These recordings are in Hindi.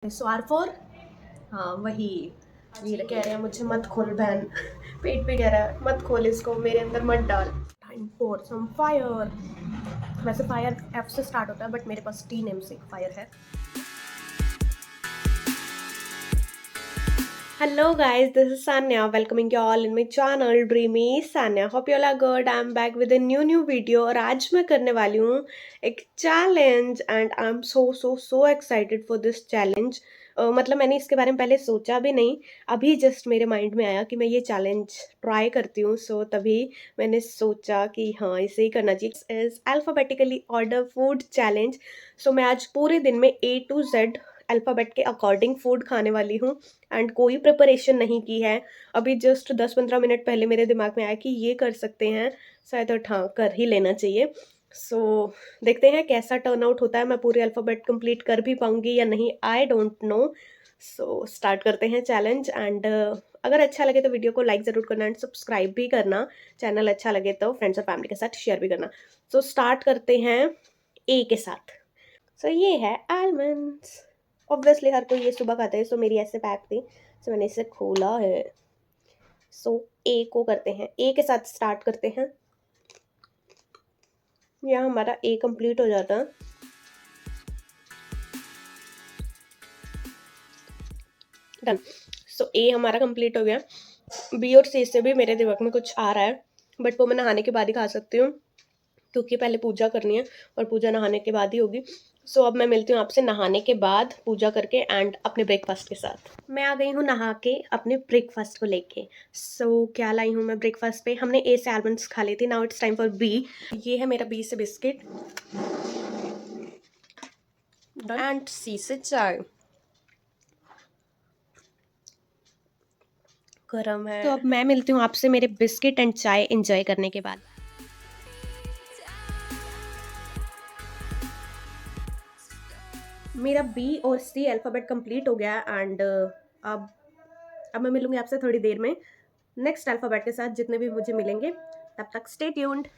स्वार फॉर, हाँ वही। वीर कह रहे हैं मुझे मत खोल बहन। पेट पे कह रहा है मत खोल इसको, मेरे अंदर मत डाल। Time for some fire. वैसे फायर एफ से स्टार्ट होता है बट मेरे पास टी नेम से फायर है। Hello guys, this is Sanya welcoming you all in my channel Dreamy Sanya. Hope you all are good. I'm back with a new video और आज मैं करने वाली हूँ एक challenge and I M so excited for this challenge. मतलब मैंने इसके बारे में पहले सोचा भी नहीं, अभी जस्ट मेरे माइंड में आया कि मैं ये चैलेंज ट्राई करती हूँ, सो तभी मैंने सोचा कि हाँ इसे ही करना चाहिए. Is alphabetically order food challenge. So मैं आज पूरे दिन में A to Z अल्फ़ाबेट के अकॉर्डिंग फूड खाने वाली हूँ एंड कोई प्रिपरेशन नहीं की है. अभी जस्ट 10-15 मिनट पहले मेरे दिमाग में आया कि ये कर सकते हैं, शायद हाँ कर ही लेना चाहिए. सो देखते हैं कैसा टर्न आउट होता है, मैं पूरे अल्फ़ाबेट कंप्लीट कर भी पाऊंगी या नहीं, I don't know. So start करते हैं चैलेंज एंड अगर अच्छा लगे तो वीडियो को लाइक ज़रूर करना एंड सब्सक्राइब भी करना. चैनल अच्छा लगे तो फ्रेंड्स और फैमिली के साथ शेयर भी करना. सो स्टार्ट करते हैं ए के साथ. सो ये है आलमंड्स. ऑब्वियसली हर कोई ये सुबह खाता है, सो मेरी ऐसे पैक थी, सो मैंने इसे खोला है. सो ए को करते हैं, ए के साथ स्टार्ट करते हैं. यहाँ हमारा ए कंप्लीट हो जाता है. डन. सो ए हमारा कंप्लीट हो गया. बी और सी से भी मेरे दिमाग में कुछ आ रहा है बट वो मैं नहाने के बाद ही खा सकती हूँ क्योंकि पहले पूजा करनी है और पूजा नहाने के बाद ही होगी. सो अब मैं मिलती हूँ आपसे नहाने के बाद पूजा करके एंड अपने ब्रेकफास्ट के साथ. मैं आ गई हूँ नहा के अपने ब्रेकफास्ट को लेके. सो क्या लाई हूँ मैं ब्रेकफास्ट पे, हमने ए से आलमंड्स खा ली थी, now it's time for B. ये है मेरा बी से बिस्किट एंड सी से चाय. गरम है. तो अब मैं मिलती हूँ आपसे मेरे बिस्किट एंड चाय एंजॉय करने के बाद. मेरा बी और सी अल्फ़ाबेट कंप्लीट हो गया एंड अब मैं मिलूंगी आपसे थोड़ी देर में नेक्स्ट अल्फ़ाबेट के साथ, जितने भी मुझे मिलेंगे. तब तक स्टे ट्यून्ड.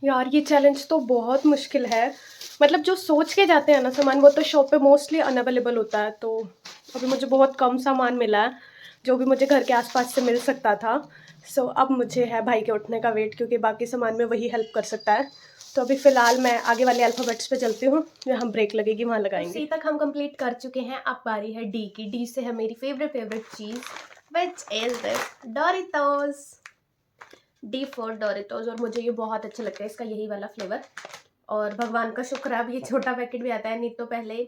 यार ये चैलेंज तो बहुत मुश्किल है, मतलब जो सोच के जाते हैं ना सामान वो तो शॉप पे मोस्टली अनअवेलेबल होता है. तो अभी मुझे बहुत कम सामान मिला है जो भी मुझे घर के आसपास से मिल सकता था. सो अब मुझे है भाई के उठने का वेट, क्योंकि बाकी सामान में वही हेल्प कर सकता है. तो अभी फ़िलहाल मैं आगे वाले अल्फ़ाबेट्स पे चलती हूँ, जहाँ ब्रेक लगेगी वहाँ लगाएंगे. सी तक हम कंप्लीट कर चुके हैं, अब बारी है डी की. डी से है मेरी favourite cheese which is this Doritos. D for Doritos. और मुझे ये बहुत अच्छा लगता है, इसका यही वाला फ्लेवर. और भगवान का शुक्र है अब ये छोटा पैकेट भी आता है, नहीं तो पहले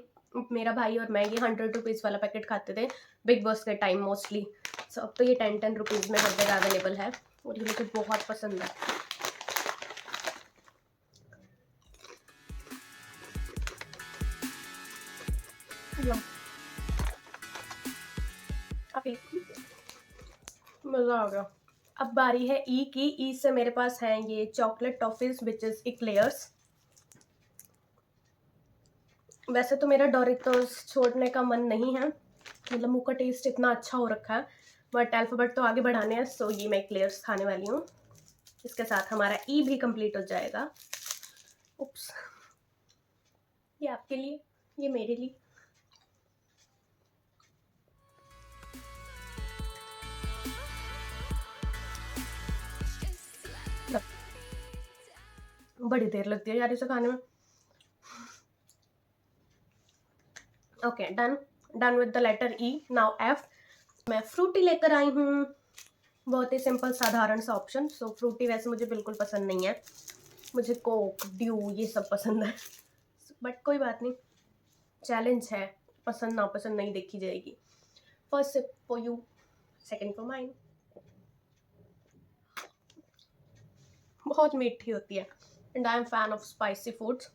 मेरा भाई और मैं ये 100 रुपीज़ वाला पैकेट खाते थे बिग बॉस के टाइम मोस्टली. सो अब तो ये 10 रुपीज़ में हर जगह अवेलेबल है और ये मुझे बहुत पसंद है. मज़ा आ गया. अब बारी है ई की. ई से मेरे पास हैं ये chocolate toffees which is eclairs. वैसे तो मेरा डोरिटोस छोड़ने का मन नहीं है, मतलब मुँह का टेस्ट इतना अच्छा हो रखा है, बट अल्फ़ाबेट तो आगे बढ़ाने हैं. सो ये मैं इक्लेयर्स खाने वाली हूँ. इसके साथ हमारा ई भी कंप्लीट हो जाएगा. उप्स, ये आपके लिए, ये मेरे लिए. बड़ी देर लगती है यार इसे खाने में. Okay done with the letter E. Now F. मैं फ्रूटी लेकर आई हूँ, बहुत ही सिंपल साधारण सा ऑप्शन. सो फ्रूटी वैसे मुझे बिल्कुल पसंद नहीं है, मुझे कोक ड्यू ये सब पसंद है, बट कोई बात नहीं, चैलेंज है, पसंद नापसंद नहीं देखी जाएगी. First sip for you, second for mine. बहुत मीठी होती है and I am fan of spicy foods.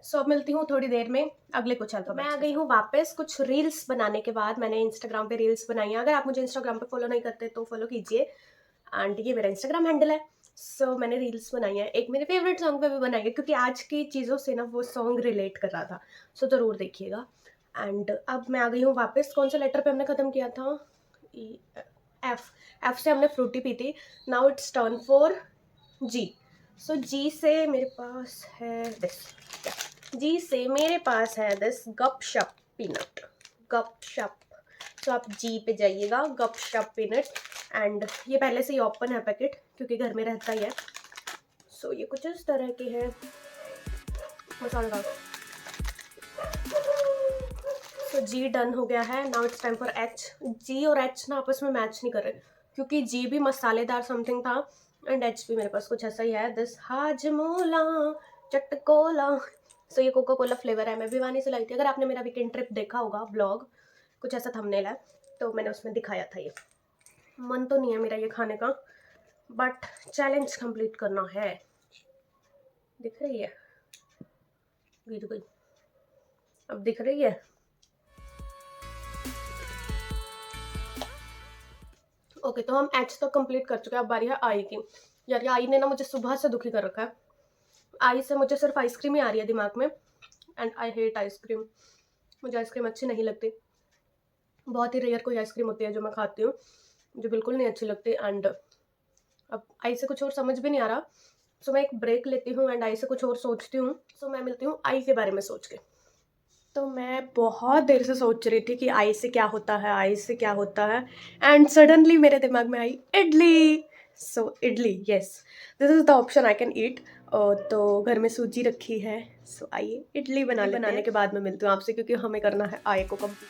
So अब मिलती हूँ थोड़ी देर में अगले कुछ अल्फ़ाबेट्स. मैं आ गई हूँ वापस कुछ रील्स बनाने के बाद. मैंने इंस्टाग्राम पे रील्स बनाई हैं, अगर आप मुझे इंस्टाग्राम पे फॉलो नहीं करते तो फॉलो कीजिए एंड ये मेरा इंस्टाग्राम हैंडल है. सो मैंने रील्स बनाई है, एक मेरे फेवरेट सॉन्ग पे भी बनाई है क्योंकि आज की चीज़ों से ना वो सॉन्ग रिलेट कर रहा था. सो ज़रूर देखिएगा. एंड अब मैं आ गई हूँ वापस. कौन सा लेटर पे हमने ख़त्म किया था? एफ. एफ से हमने फ्रूटी पी थी. नाउ इट्स टर्न फॉर जी. सो जी से मेरे पास है दिस. जी से मेरे पास है दिस गपशप पीनट. गपशप। तो आप जी पे जाइएगा, गपशप इन इट। एंड ये पहले से ही ओपन है पैकेट, क्योंकि घर में रहता ही है। सो ये कुछ इस तरह के है। मसाला तो जी डन हो गया है। Now it's time for H. G और एच ना आपस में मैच नहीं कर रहे, क्योंकि जी भी मसालेदार समथिंग था एंड एच भी मेरे पास कुछ ऐसा ही है। दिस हाजमोला चटकोला। सो ये कोका कोला फ्लेवर है। मैं भिवानी से लाई थी। अगर आपने मेरा वीकेंड ट्रिप देखा होगा ब्लॉग, कुछ ऐसा थंबनेल है, तो मैंने उसमें दिखाया था ये। मन तो नहीं है मेरा ये खाने का, बट चैलेंज कंप्लीट करना है। दिख रही है, गिर गई। अब दिख रही है। ओके, तो हम एच तक कंप्लीट कर चुके हैं। अब बारी है आई की। यार ये आई ने ना मुझे सुबह से दुखी कर रखा है। आई से मुझे सिर्फ आइसक्रीम ही आ रही है दिमाग में, एंड आई हेट आइसक्रीम। मुझे आइसक्रीम अच्छी नहीं लगती। बहुत ही रेयर कोई आइसक्रीम होती है जो मैं खाती हूँ, जो बिल्कुल नहीं अच्छी लगती। एंड अब आई से कुछ और समझ भी नहीं आ रहा, सो मैं एक ब्रेक लेती हूँ एंड आई से कुछ और सोचती हूँ। सो मैं मिलती हूँ आई के बारे में सोच के। तो मैं बहुत देर से सोच रही थी कि आई से क्या होता है, आई से क्या होता है, एंड सडनली मेरे दिमाग में आई idli. So idli, yes, this is the option I can eat. तो घर में सूजी रखी है, सो आइए इडली बनाने के बाद मैं मिलती हूँ आपसे, क्योंकि हमें करना है आई को complete.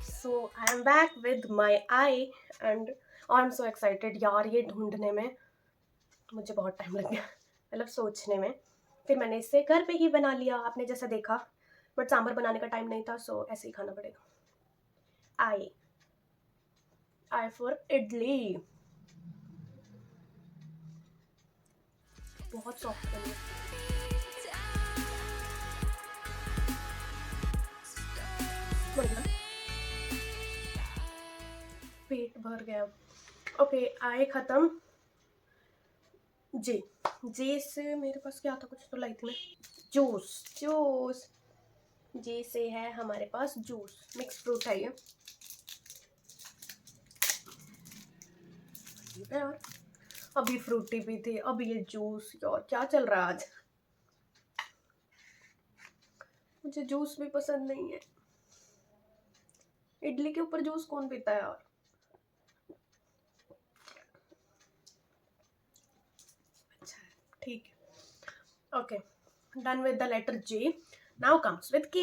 So I am back with my I and I am so excited. यार ये ढूंढने में मुझे बहुत टाइम लग गया, मतलब सोचने में। फिर मैंने इसे घर पे ही बना लिया, आपने जैसा देखा। बट सांभर बनाने का टाइम नहीं था, सो ऐसे ही खाना पड़ेगा। आई आई फॉर इडली। बहुत सॉफ्ट बनी है। बढ़िया, पेट भर गया। ओके, आई खत्म। जी, जी से मेरे पास क्या था, कुछ तो लाई थी मैं। Juice, juice. जी से है हमारे पास जूस, मिक्स फ्रूट है ये। यार अभी फ्रूटी भी थी, अभी ये जूस। यार क्या चल रहा है आज। मुझे जूस भी पसंद नहीं है। इडली के ऊपर जूस कौन पीता है यार। अच्छा है, ठीक है। Okay, done with the letter J. Now comes with K.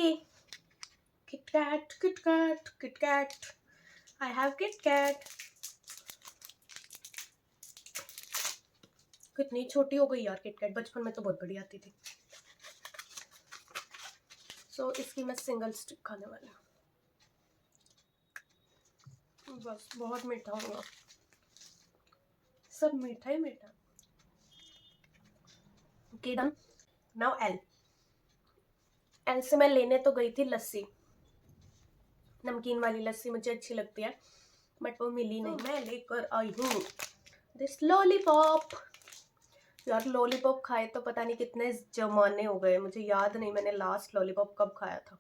Kit Kat, Kit Kat, Kit Kat. I have Kit Kat. कितनी छोटी हो गई यार किट कैट, बचपन में तो बहुत बड़ी आती थी। सो इसकी मैं सिंगल स्टिक खाने वाली हूँ। बस बहुत मीठा होगा, सब मीठा ही मीठा। Okay done. Now L. L से मैं लेने तो गई थी लस्सी, नमकीन वाली लस्सी मुझे अच्छी लगती है, बट वो मिली नहीं। मैं लेकर आई हूँ दिस लॉलीपॉप। यार लॉलीपॉप खाए तो पता नहीं कितने जमाने हो गए, मुझे याद नहीं मैंने लास्ट लॉलीपॉप कब खाया था।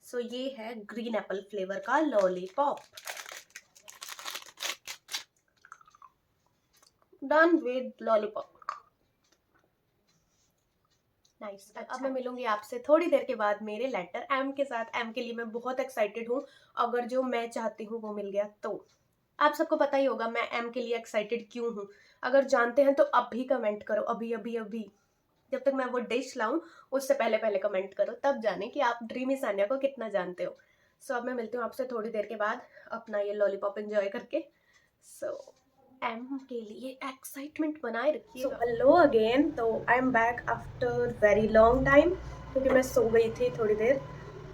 सो ये है ग्रीन एप्पल फ्लेवर का lollipop. Done with lollipop. Nice. अब मैं मिलूंगी आपसे थोड़ी देर के बाद मेरे लेटर एम के साथ। एम के लिए मैं बहुत एक्साइटेड हूँ। अगर जो मैं चाहती हूँ वो मिल गया तो आप सबको पता ही होगा मैं एम के लिए एक्साइटेड क्यों हूँ। अगर जानते हैं तो अभी कमेंट करो, अभी अभी अभी, जब तक मैं वो डिश लाऊं उससे पहले पहले कमेंट करो, तब जाने कि आप ड्रीमी सान्या को कितना जानते हो। सो अब मैं मिलती हूँ आपसे थोड़ी देर के बाद अपना ये लॉलीपॉप एंजॉय करके। सो एम के लिए एक्साइटमेंट बनाए रखिए। Hello again. तो I am back after very long time, क्योंकि मैं सो गई थी थोड़ी देर।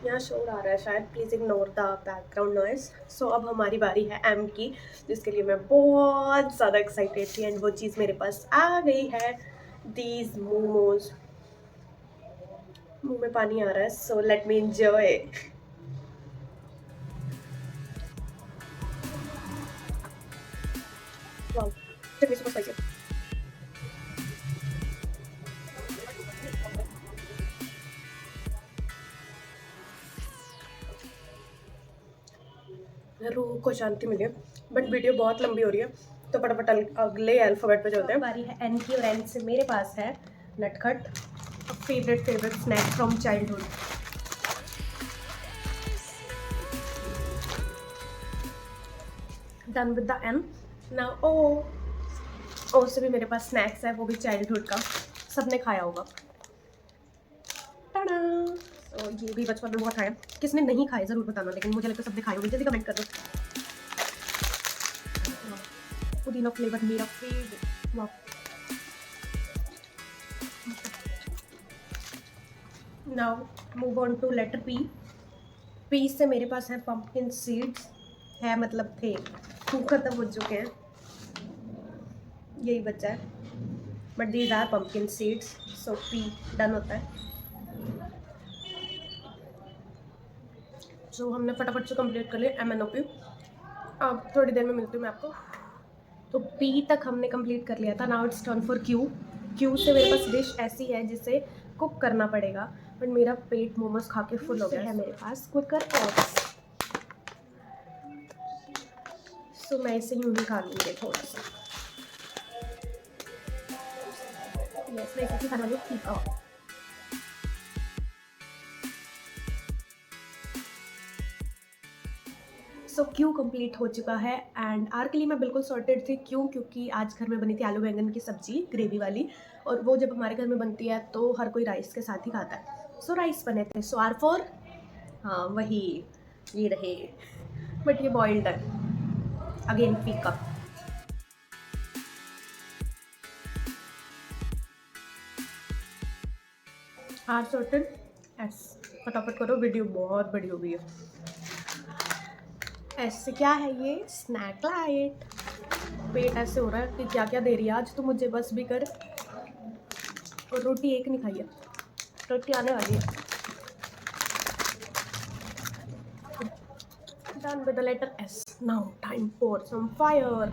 यहाँ शोर आ रहा है शायद, please ignore the background noise. So अब हमारी बारी है एम की, जिसके लिए मैं बहुत ज़्यादा एक्साइटेड थी एंड वो चीज़ मेरे पास आ गई है। दीज मोमोज। मुंह में पानी आ रहा है, so let me enjoy. Wow, chutney super spicy. रूह को शांति मिली है। बट वीडियो बहुत लंबी हो रही है, तो फटाफट अगले अल्फ़ाबेट पे चलते हैं। बारी है एन की, और एन से मेरे पास है नटखट, favourite snack from childhood. Done with the N. Now O से भी मेरे पास स्नैक्स है, वो भी चाइल्डहुड का, सबने खाया होगा। टाडा! तो ये भी बचपन में बहुत खाया। किसने नहीं खाए ज़रूर बताना, लेकिन मुझे लगता है सबने खाए होंगे। जल्दी कमेंट कर दो। पुदीना फ्लेवर मेरा फेवरेट। वाह! Now move on to letter P. P से मेरे पास है पंपकिन सीड्स, है मतलब थे, वो खत्म हो चुके हैं, यही बचा है। But these are pumpkin seeds, so P done होता है। जो हमने फटाफट से कंप्लीट कर लिया MNOP। अब थोड़ी देर में मिलती हूँ मैं आपको। तो पी तक हमने कंप्लीट कर लिया था। Now it's turn for Q. Q से मेरे पास डिश ऐसी है जिसे कुक करना पड़ेगा, बट मेरा पेट मोमोज खा के फुल हो गया है। मेरे पास क्विकर एग्स, सो मैं इसे यूँ ही खा लूँगी थोड़ा सा। यस, मैं इसे खाना लूँ। ठीक है। सो क्यू कंप्लीट हो चुका है, एंड आर के लिए मैं बिल्कुल सॉर्टेड थी। क्यों? क्योंकि आज घर में बनी थी आलू बैंगन की सब्जी, ग्रेवी वाली, और वो जब हमारे घर में बनती है तो हर कोई राइस के साथ ही खाता है। सो राइस बने थे। सो आर फॉर, हाँ वही, ये रहे, बट ये बॉइल्ड है। अगेन फीका। Are sorted. एस, फटाफट करो, वीडियो बहुत बड़ी हो गई है। ऐसे क्या है ये? Snack light. पेट ऐसे हो रहा है कि क्या क्या दे रही है आज तो मुझे, बस भी कर। और रोटी एक नहीं खाई है, रोटी आने वाली है। Done with the letter S. Now time for some fire.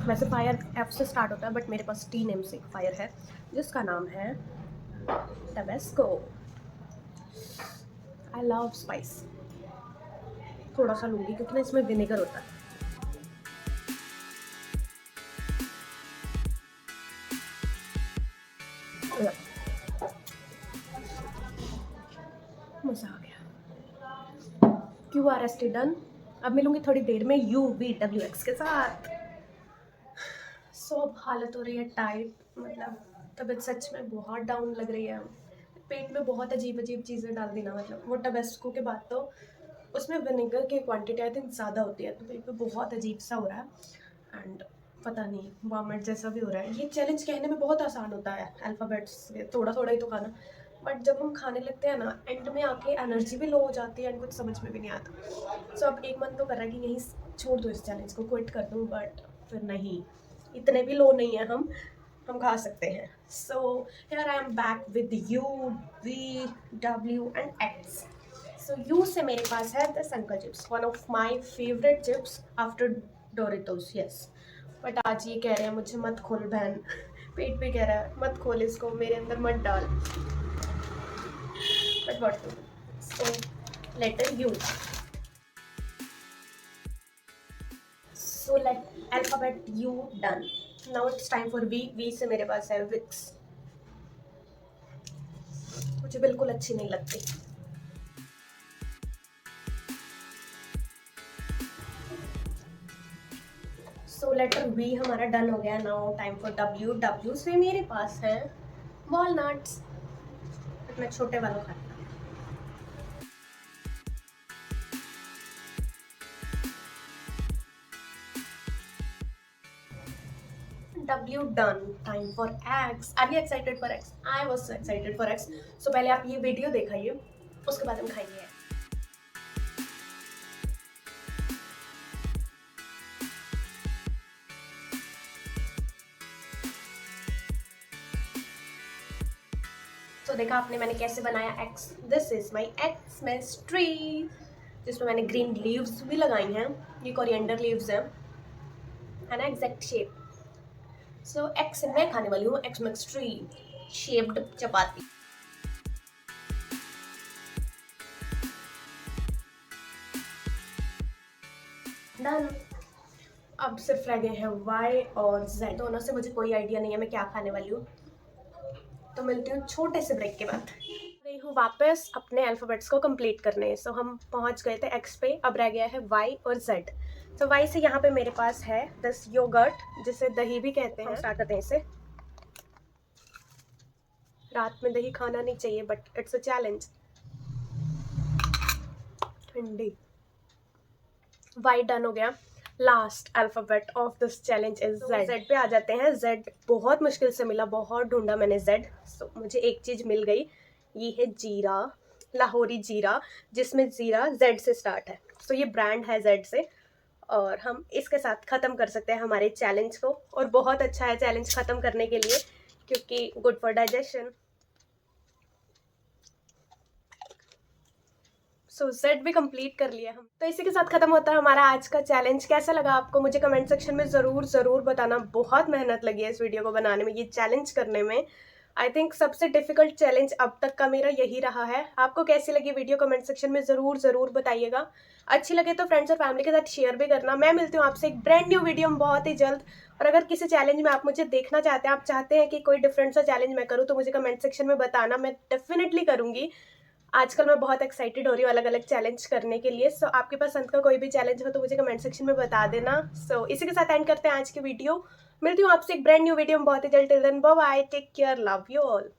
वैसे फायर एफ से स्टार्ट होता है, बट मेरे पास टी नेम से एक फायर है जिसका नाम है टबेस्को। I love spice. थोड़ा सा लूँगी क्योंकि ना इसमें विनेगर होता है। मज़ा आ गया। QRST done. अब मिलूंगी थोड़ी देर में UVWX के साथ। सो अब हालत हो रही है टाइट, मतलब तबीयत सच में बहुत डाउन लग रही है। पेट में बहुत अजीब अजीब चीज़ें डाल दी ना, मतलब वो टबेस्को के बाद तो उसमें विनेगर की क्वांटिटी आई थिंक ज़्यादा होती है, तो पेट में बहुत अजीब सा हो रहा है। एंड पता नहीं, वॉमिट जैसा भी हो रहा है। ये चैलेंज कहने में बहुत आसान होता है, अल्फ़ाबेट्स थोड़ा थोड़ा ही तो खाना, बट जब हम खाने लगते हैं ना, एंड में आके एनर्जी भी लो हो जाती है एंड कुछ समझ में भी नहीं आता। सो अब एक मन तो कर रहा है कि यहीं छोड़ दो, इस चैलेंज को क्विट कर दूँ, बट फिर नहीं, इतने भी लो नहीं है हम खा सकते हैं। So here I am back with UVW and X। So you से मेरे पास है द संकर chips, one of my favourite chips after Doritos. Yes, but आज ये कह रहे हैं मुझे मत खोल बहन, पेट पे कह रहा है मत खोल इसको, मेरे अंदर मत डाल, but what to do. So letter U. So let alphabet U done. Now it's time for V। V से मेरे पास है विक्स, मुझे बिल्कुल अच्छी नहीं लगती। सो लेटर V हमारा डन हो गया। Now time for W। W से मेरे पास है वॉलनट्स, मैं छोटे वालों खाती हूँ। W done. Time for X। Are you excited for X? I was so excited for X। सो पहले आप ये वीडियो दिखाइए, उसके बाद हम खाएंगे। तो देखा आपने मैंने कैसे बनाया X। This is my Xmas tree, जिसमें मैंने ग्रीन लीव्स भी लगाई हैं। ये कोरिएंडर लीव्स हैं, है ना, एग्जैक्ट शेप। सो X मैं खाने वाली हूँ Xmas ट्री शेप्ड चपाती। डन। अब सिर्फ रह गए हैं वाई और जेड, दोनों से मुझे कोई आइडिया नहीं है मैं क्या खाने वाली हूँ, तो मिलती हूँ छोटे से ब्रेक के बाद। गई हूँ वापस अपने अल्फ़ाबेट्स को कंप्लीट करने। सो हम पहुँच गए थे एक्स पे, अब रह गया है वाई और जेड। तो वाई से यहाँ पे मेरे पास है दिस योगर्ट, जिसे दही भी कहते हैं। स्टार्ट करते हैं इसे। रात में दही खाना नहीं चाहिए बट इट्स अ चैलेंज। ठंडी। वाई डन हो गया। Last alphabet of this challenge is Z. Z पे आ जाते हैं। जेड बहुत मुश्किल से मिला, बहुत ढूंढा मैंने जेड। सो मुझे एक चीज़ मिल गई, ये है जीरा, लाहौरी जीरा, जिसमें जीरा जेड से स्टार्ट है। सो ये ब्रांड है जेड से, और हम इसके साथ ख़त्म कर सकते हैं हमारे चैलेंज को। और बहुत अच्छा है चैलेंज ख़त्म करने के लिए, क्योंकि good for digestion. So Z भी कंप्लीट कर लिया हम। तो इसी के साथ खत्म होता है हमारा आज का चैलेंज। कैसा लगा आपको मुझे कमेंट सेक्शन में ज़रूर ज़रूर बताना। बहुत मेहनत लगी है इस वीडियो को बनाने में, ये चैलेंज करने में। आई थिंक सबसे डिफिकल्ट चैलेंज अब तक का मेरा यही रहा है। आपको कैसी लगी वीडियो कमेंट सेक्शन में ज़रूर ज़रूर बताइएगा। अच्छी लगे तो फ्रेंड्स और फैमिली के साथ शेयर भी करना। मैं मिलती हूँ आपसे एक ब्रांड न्यू वीडियो में बहुत ही जल्द। और अगर किसी चैलेंज में आप मुझे देखना चाहते हैं, आप चाहते हैं कि कोई डिफरेंट सा चैलेंज मैं करूँ, तो मुझे कमेंट सेक्शन में बताना, मैं डेफिनेटली करूँगी। आजकल मैं बहुत एक्साइटेड हो रही हूँ अलग अलग चैलेंज करने के लिए। सो आपके पसंद का कोई भी चैलेंज हो तो मुझे कमेंट सेक्शन में बता देना। सो इसी के साथ एंड करते हैं आज की वीडियो। मिलती हूँ आपसे एक ब्रांड न्यू वीडियो में बहुत ही जल्द। Till then bye bye, take care, love you all.